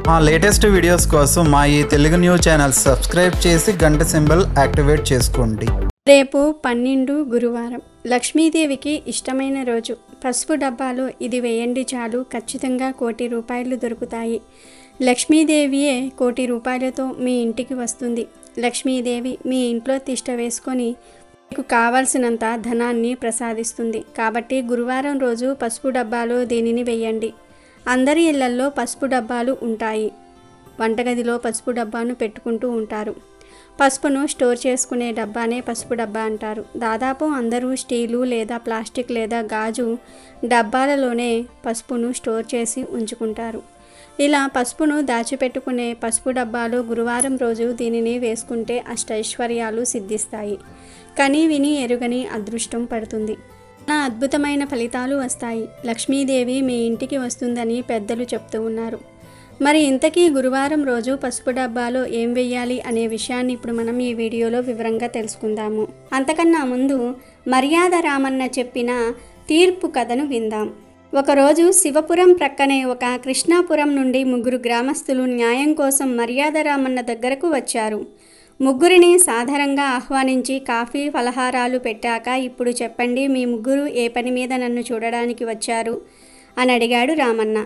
మా latest videos కోసం మా ఈ తెలుగు న్యూస్ ఛానల్ సబ్స్క్రైబ్ చేసి గంట సింబల్ యాక్టివేట్ చేసుకోండి. రేపు 12 గురువారం, లక్ష్మీదేవికి ఇష్టమైన రోజు. పసుపు డబ్బాలో ఇది వేయండి చాలు, ఖచ్చితంగా ₹1,00,00,000 దొరుకుతాయి. లక్ష్మీదేవియే ₹1,00,00,000తో మీ ఇంటికి వస్తుంది. లక్ష్మీదేవి మీ ఇంట్లో తిష్ట వేసుకొని మీకు కావాల్సినంత ధనాన్ని ప్రసాదిస్తుంది. కాబట్టి గురువారం రోజు పసుపు డబ్బాలో దీనిని వేయండి. అందరి ఇళ్లల్లో పసుపు డబ్బాలు ఉంటాయి. వంటగదిలో పసుపు డబ్బాను పెట్టుకుంటూ ఉంటారు. పసుపును స్టోర్ చేసుకునే డబ్బానే పసుపు డబ్బా అంటారు. దాదాపు అందరూ స్టీలు లేదా ప్లాస్టిక్ లేదా గాజు డబ్బాలలోనే పసుపును స్టోర్ చేసి ఉంచుకుంటారు. ఇలా పసుపును దాచిపెట్టుకునే పసుపు డబ్బాలో గురువారం రోజు దీనిని వేసుకుంటే అష్టైశ్వర్యాలు సిద్ధిస్తాయి. కని విని ఎరుగని అదృష్టం పడుతుంది. నా అద్భుతమైన ఫలితాలు వస్తాయి. లక్ష్మీదేవి మీ ఇంటికి వస్తుందని పెద్దలు చెప్తూ ఉన్నారు. మరి ఇంతకీ గురువారం రోజు పసుపు డబ్బాలో ఏం వెయ్యాలి అనే విషయాన్ని ఇప్పుడు మనం ఈ వీడియోలో వివరంగా తెలుసుకుందాము. అంతకన్నా ముందు మర్యాద రామన్న చెప్పిన తీర్పు కథను విందాం. ఒకరోజు శివపురం ప్రక్కనే ఒక కృష్ణాపురం నుండి 3 గ్రామస్తులు న్యాయం కోసం మర్యాద రామన్న దగ్గరకు వచ్చారు. ముగ్గురిని సాధారణంగా ఆహ్వానించి కాఫీ ఫలహారాలు పెట్టాక, ఇప్పుడు చెప్పండి, మీ ముగ్గురు ఏ పని మీద నన్ను చూడడానికి వచ్చారు అని అడిగాడు రామన్న.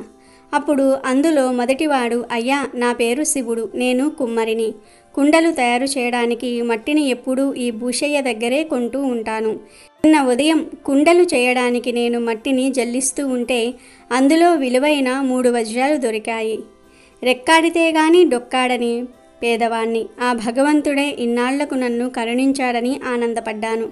అప్పుడు అందులో మొదటివాడు, అయ్యా, నా పేరు శివుడు, నేను కుమ్మరిని. కుండలు తయారు చేయడానికి మట్టిని ఎప్పుడూ ఈ భూషయ్య దగ్గరే కొంటూ ఉంటాను. నిన్న ఉదయం కుండలు చేయడానికి నేను మట్టిని జల్లిస్తూ ఉంటే అందులో విలువైన 3 వజ్రాలు దొరికాయి. రెక్కాడితే గాని డొక్కాడని పేదవాణ్ణి. ఆ భగవంతుడే ఇన్నాళ్లకు నన్ను కరుణించాడని ఆనందపడ్డాను.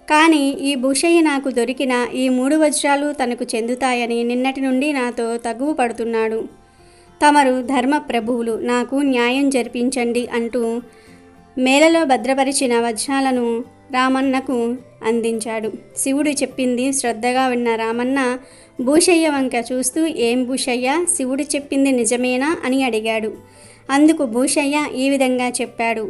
కానీ ఈ భూషయ్య నాకు దొరికిన ఈ 3 వజ్రాలు తనకు చెందుతాయని నిన్నటి నుండి నాతో తగువు పడుతున్నాడు. తమరు ధర్మ ప్రభువులు, నాకు న్యాయం జరిపించండి అంటూ మేలలో భద్రపరిచిన వజ్రాలను రామన్నకు అందించాడు. శివుడు చెప్పింది శ్రద్ధగా విన్న రామన్న భూషయ్య వంక చూస్తూ, ఏం భూషయ్య, శివుడు చెప్పింది నిజమేనా అని అడిగాడు. అందుకు భూషయ్య ఈ విధంగా చెప్పాడు.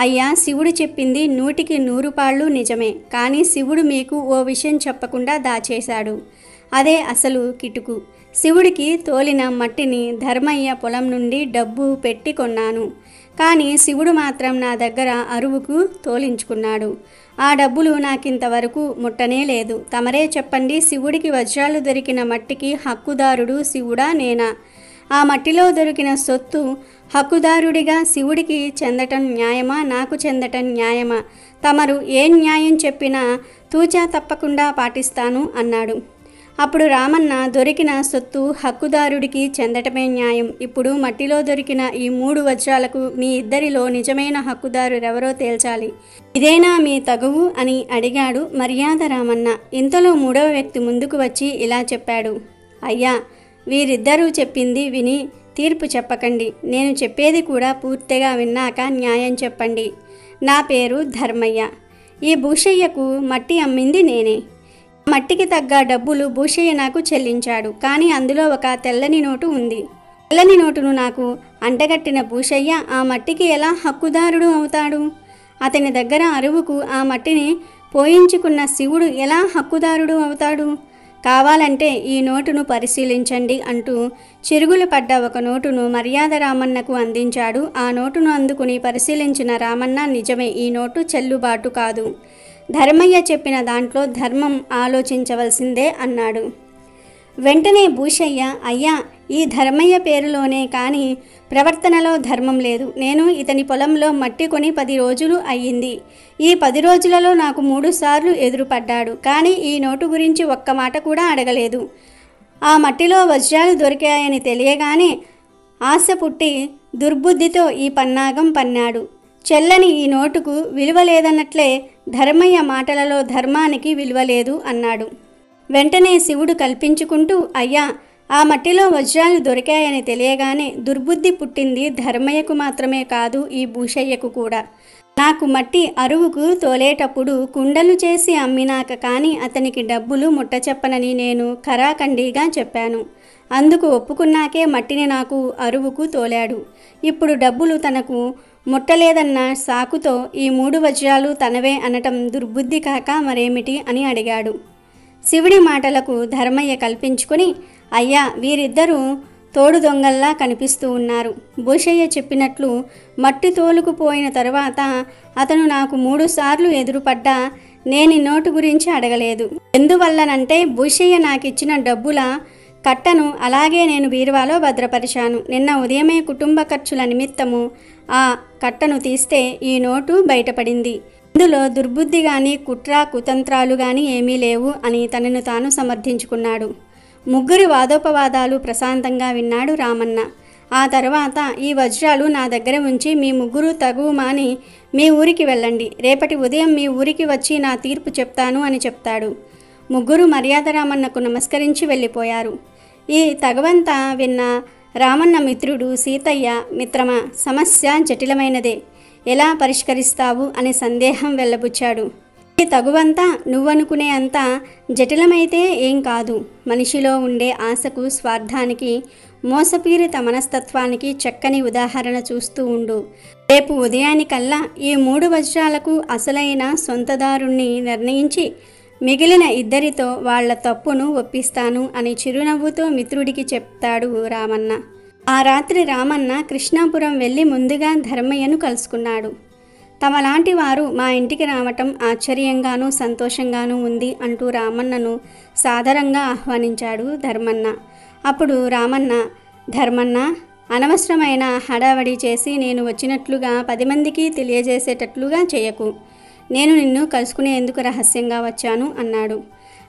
అయ్యా, శివుడు చెప్పింది 100కి 100 పాళ్ళు నిజమే. కానీ శివుడు మీకు ఓ విషయం చెప్పకుండా దాచేశాడు. అదే అసలు కిటుకు. శివుడికి తోలిన మట్టిని ధర్మయ్య పొలం నుండి డబ్బు పెట్టి కొన్నాను. కానీ శివుడు మాత్రం నా దగ్గర అరువుకు తోలించుకున్నాడు. ఆ డబ్బులు నాకింతవరకు ముట్టనే లేదు. తమరే చెప్పండి, శివుడికి వజ్రాలు దొరికిన మట్టికి హక్కుదారుడు శివుడా నేనా? ఆ మట్టిలో దొరికిన సొత్తు హక్కుదారుడిగా శివుడికి చెందటం న్యాయమా, నాకు చెందటం న్యాయమా? తమరు ఏ న్యాయం చెప్పినా తూచా తప్పకుండా పాటిస్తాను అన్నాడు. అప్పుడు రామన్న, దొరికిన సొత్తు హక్కుదారుడికి చెందటమే న్యాయం. ఇప్పుడు మట్టిలో దొరికిన ఈ 3 వజ్రాలకు మీ ఇద్దరిలో నిజమైన హక్కుదారురెవరో తేల్చాలి. ఇదేనా మీ తగువు అని అడిగాడు మర్యాద రామన్న. ఇంతలో 3వ వ్యక్తి ముందుకు వచ్చి ఇలా చెప్పాడు. అయ్యా, వీరిద్దరూ చెప్పింది విని తీర్పు చెప్పకండి. నేను చెప్పేది కూడా పూర్తిగా విన్నాక న్యాయం చెప్పండి. నా పేరు ధర్మయ్య. ఈ భూషయ్యకు మట్టి అమ్మింది నేనే. మట్టికి తగ్గ డబ్బులు భూషయ్య నాకు చెల్లించాడు. కానీ అందులో ఒక తెల్లని నోటు ఉంది. తెల్లని నోటును నాకు అంటగట్టిన భూషయ్య ఆ మట్టికి ఎలా హక్కుదారుడు అవుతాడు? అతని దగ్గర అరువుకు ఆ మట్టిని పోయించుకున్న శివుడు ఎలా హక్కుదారుడు అవుతాడు? కావాలంటే ఈ నోటును పరిశీలించండి అంటూ చిరుగులు పడ్డ ఒక నోటును మర్యాద రామన్నకు అందించాడు. ఆ నోటును అందుకుని పరిశీలించిన రామన్న, నిజమే, ఈ నోటు చెల్లుబాటు కాదు. ధర్మయ్య చెప్పిన దాంట్లో ధర్మం ఆలోచించవలసిందే అన్నాడు. వెంటనే భూషయ్య, అయ్యా, ఈ ధర్మయ్య పేరులోనే కానీ ప్రవర్తనలో ధర్మం లేదు. నేను ఇతని పొలంలో మట్టి కొని 10 రోజులు అయ్యింది. ఈ 10 రోజులలో నాకు 3 సార్లు ఎదురుపడ్డాడు. కానీ ఈ నోటు గురించి ఒక్క మాట కూడా అడగలేదు. ఆ మట్టిలో వజ్రాలు దొరికాయని తెలియగానే ఆశ పుట్టి దుర్బుద్ధితో ఈ పన్నాగం పన్నాడు. చెల్లని ఈ నోటుకు విలువ లేదన్నట్లే ధర్మయ్య మాటలలో ధర్మానికి విలువ లేదు అన్నాడు. వెంటనే శివుడు కల్పించుకుంటూ, అయ్యా, ఆ మట్టిలో వజ్రాలు దొరికాయని తెలియగానే దుర్బుద్ధి పుట్టింది ధర్మయ్యకు మాత్రమే కాదు, ఈ భూషయ్యకు కూడా. నాకు మట్టి అరువుకు తోలేటప్పుడు కుండలు చేసి అమ్మినాక కానీ అతనికి డబ్బులు ముట్టచెప్పనని నేను ఖరాఖండిగా చెప్పాను. అందుకు ఒప్పుకున్నాకే మట్టిని నాకు అరువుకు తోలాడు. ఇప్పుడు డబ్బులు తనకు ముట్టలేదన్న సాకుతో ఈ 3 వజ్రాలు తనవే అనటం దుర్బుద్ధి కాక మరేమిటి అని అడిగాడు. శివుడి మాటలకు ధర్మయ్య కల్పించుకొని, అయ్యా, వీరిద్దరూ తోడు దొంగల్లా కనిపిస్తూ ఉన్నారు. భూషయ్య చెప్పినట్లు మట్టి తోలుకుపోయిన తరువాత అతను నాకు 3 సార్లు ఎదురుపడ్డా నేను ఈ నోటు గురించి అడగలేదు. ఎందువల్లనంటే భూషయ్య నాకిచ్చిన డబ్బుల కట్టను అలాగే నేను బీరువాలో భద్రపరిచాను. నిన్న ఉదయమే కుటుంబ ఖర్చుల నిమిత్తము ఆ కట్టను తీస్తే ఈ నోటు బయటపడింది. ఇందులో దుర్బుద్ధి కానీ కుట్ర కుతంత్రాలు కానీ ఏమీ లేవు అని తనను తాను సమర్థించుకున్నాడు. ముగ్గురి వాదోపవాదాలు ప్రశాంతంగా విన్నాడు రామన్న. ఆ తర్వాత ఈ వజ్రాలు నా దగ్గర ఉంచి మీ ముగ్గురు తగువు మాని మీ ఊరికి వెళ్ళండి. రేపటి ఉదయం మీ ఊరికి వచ్చి నా తీర్పు చెప్తాను అని చెప్తాడు. ముగ్గురు మర్యాద రామన్నకు నమస్కరించి వెళ్ళిపోయారు. ఈ తగవంతా విన్న రామన్న మిత్రుడు సీతయ్య, మిత్రమా, సమస్య జటిలమైనదే, ఎలా పరిష్కరిస్తావు అని సందేహం వెళ్ళబుచ్చాడు. ఈ తగువంతా నువ్వనుకునే అంత జటిలమైతే ఏం కాదు. మనిషిలో ఉండే ఆశకు, స్వార్థానికి, మోసపీరిత మనస్తత్వానికి చక్కని ఉదాహరణ చూస్తూ ఉండు. రేపు ఉదయానికల్లా ఈ 3 వజ్రాలకు అసలైన సొంతదారుణ్ణి నిర్ణయించి మిగిలిన 2 వాళ్ల తప్పును ఒప్పిస్తాను అని చిరునవ్వుతో మిత్రుడికి చెప్తాడు రామన్న. ఆ రాత్రి రామన్న కృష్ణాపురం వెళ్ళి ముందుగా ధర్మయ్యను కలుసుకున్నాడు. తమలాంటి వారు మా ఇంటికి రావటం ఆశ్చర్యంగానూ సంతోషంగానూ ఉంది అంటూ రామన్నను సాదరంగా ఆహ్వానించాడు ధర్మన్న. అప్పుడు రామన్న, ధర్మన్న, అనవసరమైన హడావడి చేసి నేను వచ్చినట్లుగా 10 మందికి తెలియజేసేటట్లుగా చేయకు. నేను నిన్ను కలుసుకునేందుకు రహస్యంగా వచ్చాను అన్నాడు.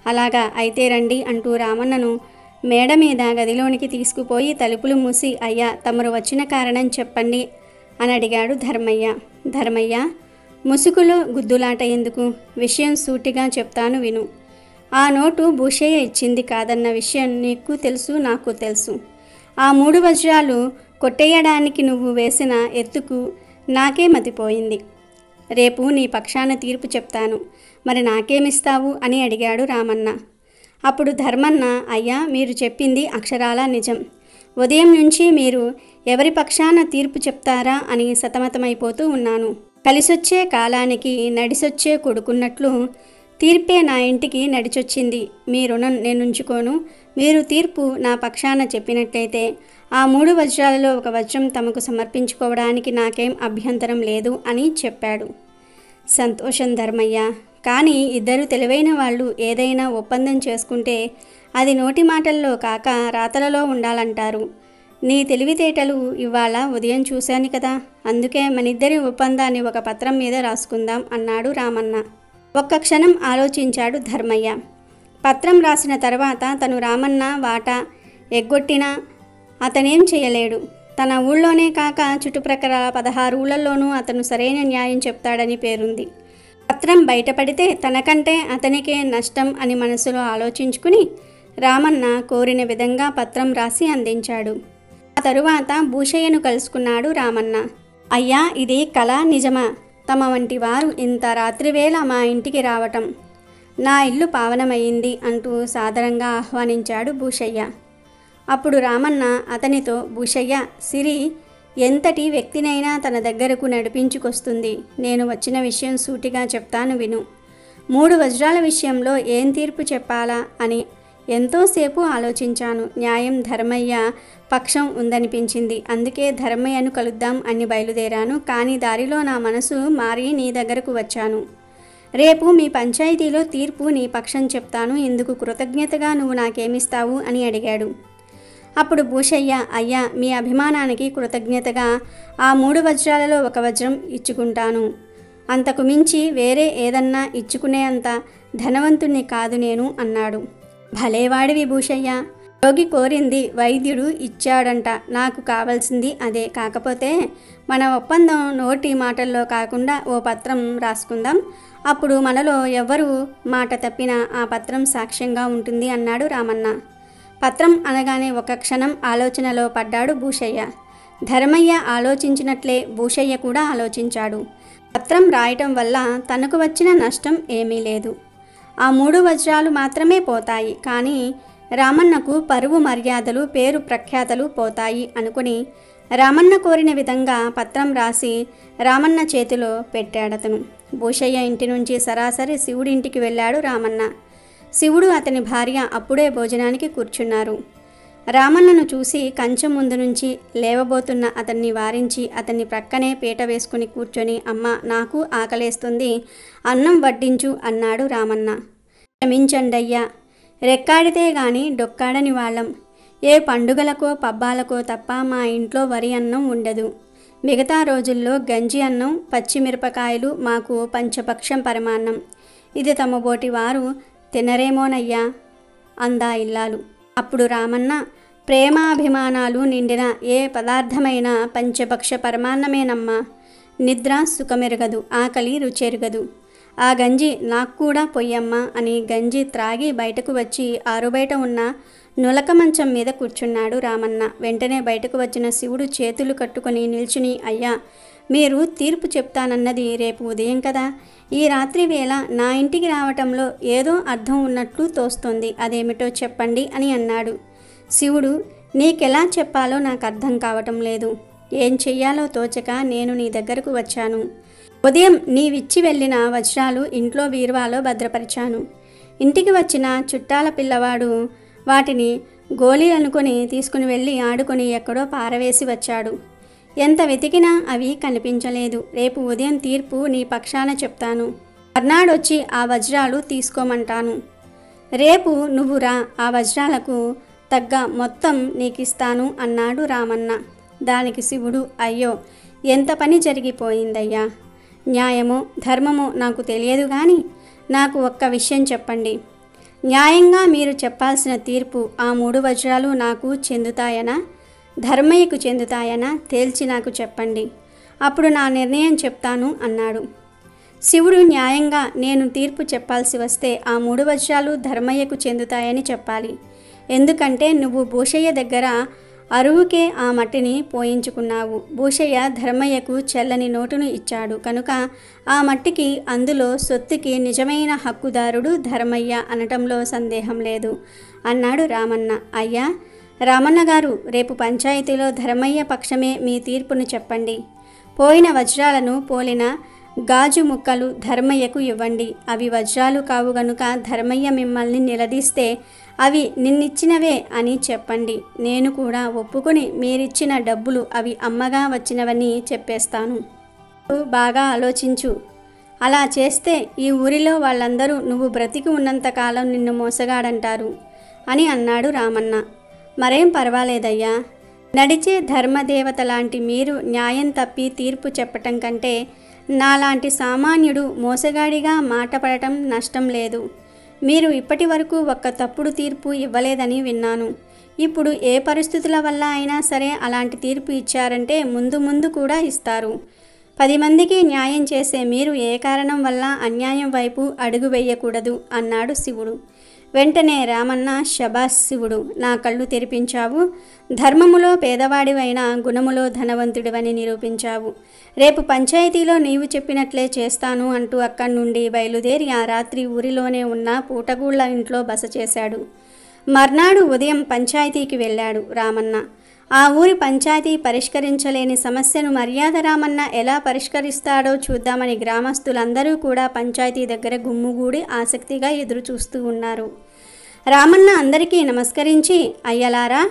అలాగా, అయితే రండి అంటూ రామన్నను మేడ మీద గదిలోనికి తీసుకుపోయి తలుపులు మూసి, అయ్యా, తమరు వచ్చిన కారణం చెప్పండి అని అడిగాడు ధర్మయ్య. ధర్మయ్య, ముసుగులో గుద్దులాట ఎందుకు? విషయం సూటిగా చెప్తాను విను. ఆ నోటు భూషయ్య ఇచ్చింది కాదన్న విషయం నీకు తెలుసు, నాకు తెలుసు. ఆ 3 వజ్రాలు కొట్టేయడానికి నువ్వు వేసిన ఎత్తుకు నాకే మతిపోయింది. రేపు నీ పక్షాన తీర్పు చెప్తాను. మరి నాకేమిస్తావు అని అడిగాడు రామన్న. అప్పుడు ధర్మన్న, అయ్యా, మీరు చెప్పింది అక్షరాలా నిజం. ఉదయం నుంచి మీరు ఎవరి పక్షాన తీర్పు చెప్తారా అని సతమతమైపోతూ ఉన్నాను. కలిసొచ్చే కాలానికి నడిసొచ్చే కొడుకున్నట్లు తీర్పే నా ఇంటికి నడిచొచ్చింది. మీ రుణం నేనుంచుకోను. మీరు తీర్పు నా పక్షాన చెప్పినట్టయితే ఆ 3 వజ్రాలలో 1 వజ్రం తమకు సమర్పించుకోవడానికి నాకేం అభ్యంతరం లేదు అని చెప్పాడు. సంతోషం ధర్మయ్య, కానీ 2 తెలివైన వాళ్ళు ఏదైనా ఒప్పందం చేసుకుంటే అది నోటి మాటల్లో కాక రాతలలో ఉండాలంటారు. నీ తెలివితేటలు ఇవాళ ఉదయం చూశాను కదా, అందుకే మనిద్దరి ఒప్పందాన్ని ఒక పత్రం మీద రాసుకుందాం అన్నాడు రామన్న. ఒక్క క్షణం ఆలోచించాడు ధర్మయ్య. పత్రం రాసిన తర్వాత తను రామన్న వాటా ఎగ్గొట్టినా అతనేం చేయలేడు. తన ఊళ్ళోనే కాక చుట్టుప్రక్కల 16 ఊళ్ళల్లోనూ అతను సరైన న్యాయం చెప్తాడని పేరుంది. పత్రం బయటపడితే తనకంటే అతనికే నష్టం అని మనసులో ఆలోచించుకుని రామన్న కోరిన విధంగా పత్రం రాసి అందించాడు. ఆ తరువాత భూషయ్యను కలుసుకున్నాడు రామన్న. అయ్యా, ఇది కళ నిజమా? తమ వంటి వారు ఇంత రాత్రివేళ మా ఇంటికి రావటం నా ఇల్లు పావనమయ్యింది అంటూ సాదరంగా ఆహ్వానించాడు భూషయ్య. అప్పుడు రామన్న అతనితో, భూషయ్య, సిరి ఎంతటి వ్యక్తినైనా తన దగ్గరకు నడిపించుకొస్తుంది. నేను వచ్చిన విషయం సూటిగా చెప్తాను విను. 3 వజ్రాల విషయంలో ఏం తీర్పు చెప్పాలా అని ఎంతోసేపు ఆలోచించాను. న్యాయం ధర్మయ్య పక్షం ఉందనిపించింది. అందుకే ధర్మయ్యను కలుద్దాం అని బయలుదేరాను. కానీ దారిలో నా మనసు మారి నీ దగ్గరకు వచ్చాను. రేపు మీ పంచాయతీలో తీర్పు నీ పక్షం చెప్తాను. ఇందుకు కృతజ్ఞతగా నువ్వు నాకేమిస్తావు అని అడిగాడు. అప్పుడు భూషయ్య, అయ్యా, మీ అభిమానానికి కృతజ్ఞతగా ఆ 3 వజ్రాలలో 1 వజ్రం ఇచ్చుకుంటాను. అంతకు మించి వేరే ఏదన్నా ఇచ్చుకునే అంత ధనవంతుణ్ణి కాదు నేను అన్నాడు. భలేవాడివి భూషయ్య, రోగి కోరింది వైద్యుడు ఇచ్చాడంట. నాకు కావాల్సింది అదే. కాకపోతే మన ఒప్పందం నోటి మాటల్లో కాకుండా ఓ పత్రం రాసుకుందాం. అప్పుడు మనలో ఎవరు మాట తప్పినా ఆ పత్రం సాక్ష్యంగా ఉంటుంది అన్నాడు రామన్న. పత్రం అనగానే 1 క్షణం ఆలోచనలో పడ్డాడు భూషయ్య. ధర్మయ్య ఆలోచించినట్లే భూషయ్య కూడా ఆలోచించాడు. పత్రం రాయటం వల్ల తనకు వచ్చిన నష్టం ఏమీ లేదు. ఆ 3 వజ్రాలు మాత్రమే పోతాయి. కానీ రామన్నకు పరువు మర్యాదలు, పేరు ప్రఖ్యాతలు పోతాయి అనుకుని రామన్న కోరిన విధంగా పత్రం రాసి రామన్న చేతిలో పెట్టాడతను. భూషయ్య ఇంటి నుంచి సరాసరి శివుడింటికి వెళ్ళాడు రామన్న. శివుడు అతని భార్య అప్పుడే భోజనానికి కూర్చున్నారు. రామన్నను చూసి కంచెం ముందు నుంచి లేవబోతున్న అతన్ని వారించి అతన్ని ప్రక్కనే పీట వేసుకుని కూర్చొని, అమ్మ, నాకు ఆకలేస్తుంది, అన్నం వడ్డించు అన్నాడు రామన్న. క్షమించండయ్యా, రెక్కాడితే గాని డొక్కాడని వాళ్ళం. ఏ పండుగలకో పబ్బాలకో తప్ప మా ఇంట్లో వరి అన్నం ఉండదు. మిగతా రోజుల్లో గంజి అన్నం, పచ్చిమిరపకాయలు మాకు పంచపక్షం పరమాన్నం. ఇది తమ బోటి వారు తినరేమోనయ్యా అందా ఇల్లాలు. అప్పుడు రామన్న, ప్రేమాభిమానాలు నిండిన ఏ పదార్థమైనా పంచపక్ష పరమాన్నమేనమ్మా. నిద్ర సుఖమెరగదు, ఆకలి రుచెరగదు. ఆ గంజి నాకు కూడా పొయ్యమ్మా అని గంజి త్రాగి బయటకు వచ్చి ఆరుబయట ఉన్న నులక మంచం మీద కూర్చున్నాడు రామన్న. వెంటనే బయటకు వచ్చిన శివుడు చేతులు కట్టుకొని నిల్చుని, అయ్యా, మీరు తీర్పు చెప్తానన్నది రేపు ఉదయం కదా. ఈ రాత్రి వేళ నా ఇంటికి రావటంలో ఏదో అర్థం ఉన్నట్లు తోస్తోంది. అదేమిటో చెప్పండి అని అన్నాడు. శివుడు, నీకెలా చెప్పాలో నాకు అర్థం కావటం లేదు. ఏం చెయ్యాలో తోచక నేను నీ దగ్గరకు వచ్చాను. ఉదయం నీవిచ్చి వెళ్ళిన వజ్రాలు ఇంట్లో బీరువాలో భద్రపరిచాను. ఇంటికి వచ్చిన చుట్టాల పిల్లవాడు వాటిని గోళీ అనుకుని తీసుకుని వెళ్ళి ఆడుకొని ఎక్కడో పారవేసి వచ్చాడు. ఎంత వెతికినా అవి కనిపించలేదు. రేపు ఉదయం తీర్పు నీ పక్షాన చెప్తాను. మర్నాడొచ్చి ఆ వజ్రాలు తీసుకోమంటాను. రేపు నువ్వు రా, ఆ వజ్రాలకు తగ్గ మొత్తం నీకిస్తాను అన్నాడు రామన్న. దానికి శివుడు, అయ్యో, ఎంత పని జరిగిపోయిందయ్యా. న్యాయమో ధర్మమో నాకు తెలియదు కానీ నాకు ఒక్క విషయం చెప్పండి. న్యాయంగా మీరు చెప్పాల్సిన తీర్పు ఆ 3 వజ్రాలు నాకు చెందుతాయనా, ధర్మయ్యకు చెందుతాయనా తేల్చి నాకు చెప్పండి. అప్పుడు నా నిర్ణయం చెప్తాను అన్నాడు. శివుడు న్యాయంగా నేను తీర్పు చెప్పాల్సి వస్తే ఆ 3 వజ్రాలు ధర్మయ్యకు చెందుతాయని చెప్పాలి. ఎందుకంటే నువ్వు భూషయ్య దగ్గర అరువుకే ఆ మట్టిని పోయించుకున్నావు. భూషయ్య ధర్మయ్యకు చెల్లని నోటును ఇచ్చాడు కనుక ఆ మట్టికి, అందులో సొత్తుకి నిజమైన హక్కుదారుడు ధర్మయ్య అనటంలో సందేహం లేదు అన్నాడు రామన్న. అయ్యా రామన్న గారు, రేపు పంచాయతీలో ధర్మయ్య పక్షమే మీ తీర్పును చెప్పండి. పోయిన వజ్రాలను పోలిన గాజు ముక్కలు ధర్మయ్యకు ఇవ్వండి. అవి వజ్రాలు కావు గనుక ధర్మయ్య మిమ్మల్ని నిలదీస్తే అవి నిన్నిచ్చినవే అని చెప్పండి. నేను కూడా ఒప్పుకొని మీరిచ్చిన డబ్బులు అవి అమ్మగా వచ్చినవని చెప్పేస్తాను. బాగా ఆలోచించు. అలా చేస్తే ఈ ఊరిలో వాళ్ళందరూ నువ్వు బ్రతికి ఉన్నంతకాలం నిన్ను మోసగాడంటారు అని అన్నాడు రామన్న. మరేం పర్వాలేదయ్యా. నడిచే ధర్మదేవత లాంటి మీరు న్యాయం తప్పి తీర్పు చెప్పటం కంటే నాలాంటి సామాన్యుడు మోసగాడిగా మాట పడటం నష్టం లేదు. మీరు ఇప్పటి వరకు ఒక్క తప్పుడు తీర్పు ఇవ్వలేదని విన్నాను. ఇప్పుడు ఏ పరిస్థితుల వల్ల అయినా సరే అలాంటి తీర్పు ఇచ్చారంటే ముందు ముందు కూడా ఇస్తారు. 10 మందికి న్యాయం చేసే మీరు ఏ కారణం వల్ల అన్యాయం వైపు అడుగు వేయకూడదు అన్నాడు శివుడు. వెంటనే రామన్న, శబాష్ శివుడు, నా కళ్ళు తెరిపించావు. ధర్మములో పేదవాడివైన గుణములో ధనవంతుడివని నిరూపించావు. రేపు పంచాయతీలో నీవు చెప్పినట్లే చేస్తాను అంటూ అక్కడి నుండి బయలుదేరి ఆ రాత్రి ఊరిలోనే ఉన్న పూటగూళ్ళ ఇంట్లో బస చేశాడు. మర్నాడు ఉదయం పంచాయతీకి వెళ్ళాడు రామన్న. ఆ ఊరి పంచాయతీ పరిష్కరించలేని సమస్యను మర్యాద రామన్న ఎలా పరిష్కరిస్తాడో చూద్దామని గ్రామస్తులందరూ కూడా పంచాయతీ దగ్గర గుమ్ముగూడి ఆసక్తిగా ఎదురు చూస్తూ ఉన్నారు. రామన్న అందరికీ నమస్కరించి, అయ్యలారా,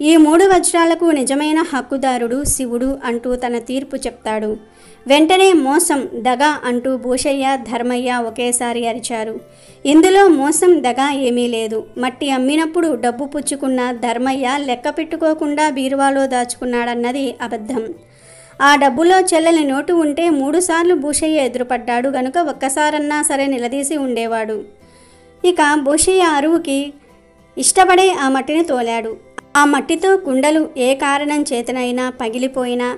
ఈ 3 వజ్రాలకు నిజమైన హక్కుదారుడు శివుడు అంటూ తన తీర్పు చెప్తాడు. వెంటనే మోసం, దగ అంటూ భూషయ్య, ధర్మయ్య ఒకేసారి అరిచారు. ఇందులో మోసం, దగ ఏమీ లేదు. మట్టి అమ్మినప్పుడు డబ్బు పుచ్చుకున్న ధర్మయ్య లెక్క పెట్టుకోకుండా బీరువాలో దాచుకున్నాడన్నది అబద్ధం. ఆ డబ్బులో చెల్లని నోటు ఉంటే 3 సార్లు భూషయ్య ఎదురుపడ్డాడు గనుక ఒక్కసారన్నా సరే నిలదీసి ఉండేవాడు. ఇక భూషయ్య అరువుకి ఇష్టపడే ఆ మట్టిని తోలాడు. ఆ మట్టితో కుండలు ఏ కారణం చేతనైనా పగిలిపోయినా,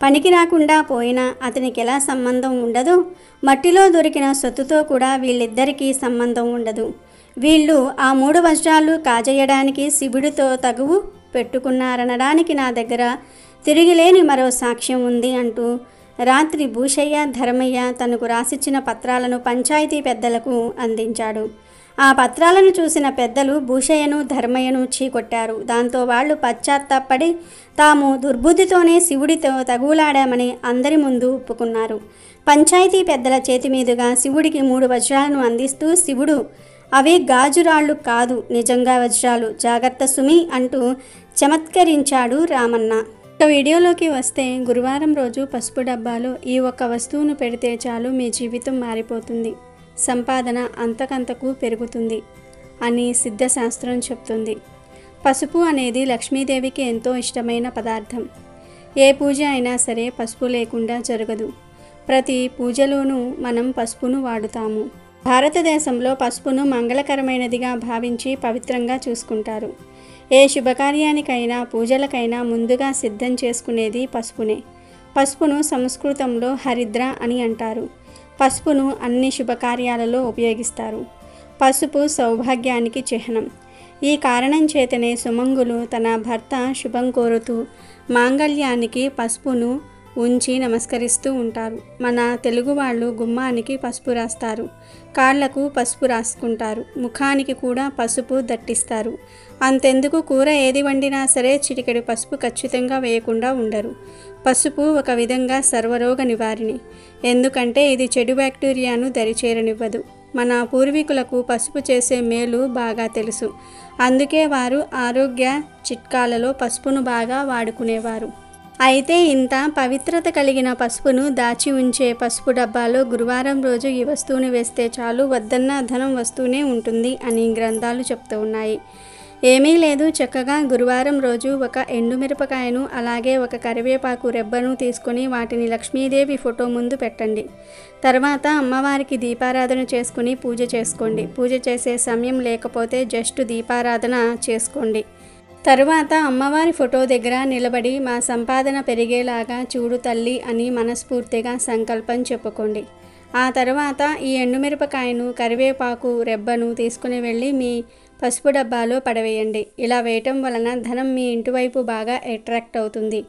పనికి రాకుండా పోయినా అతనికి ఎలా సంబంధం ఉండదో, మట్టిలో దొరికిన సొత్తుతో కూడా వీళ్ళిద్దరికీ సంబంధం ఉండదు. వీళ్ళు ఆ 3 వజ్రాలు కాజేయడానికి శివుడితో తగువు పెట్టుకున్నారనడానికి నా దగ్గర తిరిగిలేని మరో సాక్ష్యం ఉంది అంటూ రాత్రి భూషయ్య, ధర్మయ్య తనకు రాసిచ్చిన పత్రాలను పంచాయతీ పెద్దలకు అందించాడు. ఆ పత్రాలను చూసిన పెద్దలు భూషయ్యను, ధర్మయ్యను చీకొట్టారు. దాంతో వాళ్ళు పశ్చాత్తాపడి తాము దుర్బుద్ధితోనే శివుడితో తగులాడామని అందరి ముందు ఒప్పుకున్నారు. పంచాయతీ పెద్దల చేతి మీదుగా శివుడికి 3 వజ్రాలను అందిస్తూ శివుడు, అవి గాజురాళ్ళు కాదు, నిజంగా వజ్రాలు, జాగ్రత్త సుమి అంటూ చమత్కరించాడు రామన్న. ఒక వీడియోలోకి వస్తే, గురువారం రోజు పసుపు డబ్బాలో ఈ ఒక్క వస్తువును పెడితే చాలు మీ జీవితం మారిపోతుంది, సంపాదన అంతకంతకు పెరుగుతుంది అని సిద్ధశాస్త్రం చెప్తుంది. పసుపు అనేది లక్ష్మీదేవికి ఎంతో ఇష్టమైన పదార్థం. ఏ పూజ అయినా సరే పసుపు లేకుండా జరగదు. ప్రతి పూజలోనూ మనం పసుపును వాడుతాము. భారతదేశంలో పసుపును మంగళకరమైనదిగా భావించి పవిత్రంగా చూసుకుంటారు. ఏ శుభకార్యానికైనా పూజలకైనా ముందుగా సిద్ధం చేసుకునేది పసుపునే. పసుపును సంస్కృతంలో హరిద్ర అని అంటారు. పసుపును అన్ని శుభకార్యాలలో ఉపయోగిస్తారు. పసుపు సౌభాగ్యానికి చిహ్నం. ఈ కారణం చేతనే సుమంగులు తన భర్త శుభం కోరుతూ మాంగళ్యానికి పసుపును ఉంచి నమస్కరిస్తూ ఉంటారు. మన తెలుగు వాళ్ళు గుమ్మానికి పసుపు రాస్తారు, కాళ్లకు పసుపు రాసుకుంటారు, ముఖానికి కూడా పసుపు దట్టిస్తారు. అంతెందుకు కూర ఏది వండినా సరే చిటికెడు పసుపు ఖచ్చితంగా వేయకుండా ఉండరు. పసుపు ఒక విధంగా సర్వరోగ నివారిణి. ఎందుకంటే ఇది చెడు బ్యాక్టీరియాను దరిచేరనివ్వదు. మన పూర్వీకులకు పసుపు చేసే మేలు బాగా తెలుసు. అందుకే వారు ఆరోగ్య చిట్కాలలో పసుపును బాగా వాడుకునేవారు. అయితే ఇంత పవిత్రత కలిగిన పసుపును దాచి ఉంచే పసుపు డబ్బాలో గురువారం రోజు ఈ వస్తువును వేస్తే చాలు, వద్దన్న ధనం వస్తూనే ఉంటుంది అని గ్రంథాలు చెప్తూ ఉన్నాయి. ఏమీ లేదు, చక్కగా గురువారం రోజు ఒక ఎండుమిరపకాయను అలాగే ఒక కరివేపాకు రెబ్బను తీసుకొని వాటిని లక్ష్మీదేవి ఫోటో ముందు పెట్టండి. తర్వాత అమ్మవారికి దీపారాధన చేసుకుని పూజ చేసుకోండి. పూజ చేసే సమయం లేకపోతే జస్ట్ దీపారాధన చేసుకోండి. తరువాత అమ్మవారి ఫోటో దగ్గర నిలబడి మా సంపాదన పెరిగేలాగా చూడు తల్లి అని మనస్ఫూర్తిగా సంకల్పం చెప్పుకోండి. ఆ తర్వాత ఈ ఎండుమిరపకాయను కరివేపాకు రెబ్బను తీసుకుని వెళ్ళి మీ పసుపు డబ్బాలో పడవేయండి. ఇలా వేయటం వలన ధనం మీ ఇంటి వైపు బాగా అట్రాక్ట్ అవుతుంది.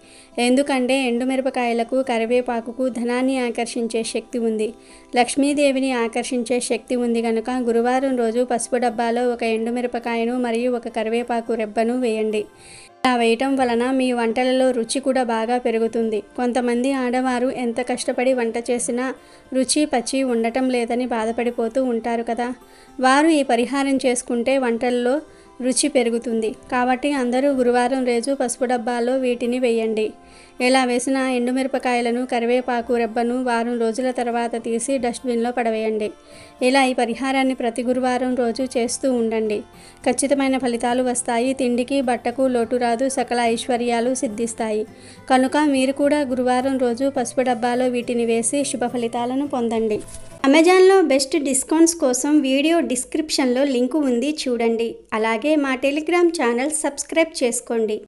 ఎందుకంటే ఎండుమిరపకాయలకు కరివేపాకుకు ధనాన్ని ఆకర్షించే శక్తి ఉంది, లక్ష్మీదేవిని ఆకర్షించే శక్తి ఉంది కనుక గురువారం రోజు పసుపు డబ్బాలో ఒక ఎండుమిరపకాయను మరియు ఒక కరివేపాకు రెబ్బను వేయండి. ఇలా వేయటం వలన మీ వంటలలో రుచి కూడా బాగా పెరుగుతుంది. కొంతమంది ఆడవారు ఎంత కష్టపడి వంట చేసినా రుచి పచ్చి ఉండటం లేదని బాధపడిపోతూ ఉంటారు కదా. వారు ఈ పరిహారం చేసుకుంటే వంటల్లో రుచి పెరుగుతుంది. కాబట్టి అందరూ గురువారం రోజు పసుపు డబ్బాలో వీటిని వేయండి. ఇలా వేసిన ఎండుమిరపకాయలను కరివేపాకు రెబ్బను వారం రోజుల తర్వాత తీసి డస్ట్బిన్లో పడవేయండి. ఇలా ఈ పరిహారాన్ని ప్రతి గురువారం రోజు చేస్తూ ఉండండి. ఖచ్చితమైన ఫలితాలు వస్తాయి. తిండికి బట్టకు లోటు రాదు, సకల ఐశ్వర్యాలు సిద్ధిస్తాయి. కనుక మీరు కూడా గురువారం రోజు పసుపు డబ్బాలో వీటిని వేసి శుభ ఫలితాలను పొందండి. అమెజాన్లో బెస్ట్ డిస్కౌంట్స్ కోసం వీడియో డిస్క్రిప్షన్లో లింకు ఉంది, చూడండి. అలాగే మా టెలిగ్రామ్ ఛానల్ సబ్స్క్రైబ్ చేసుకోండి.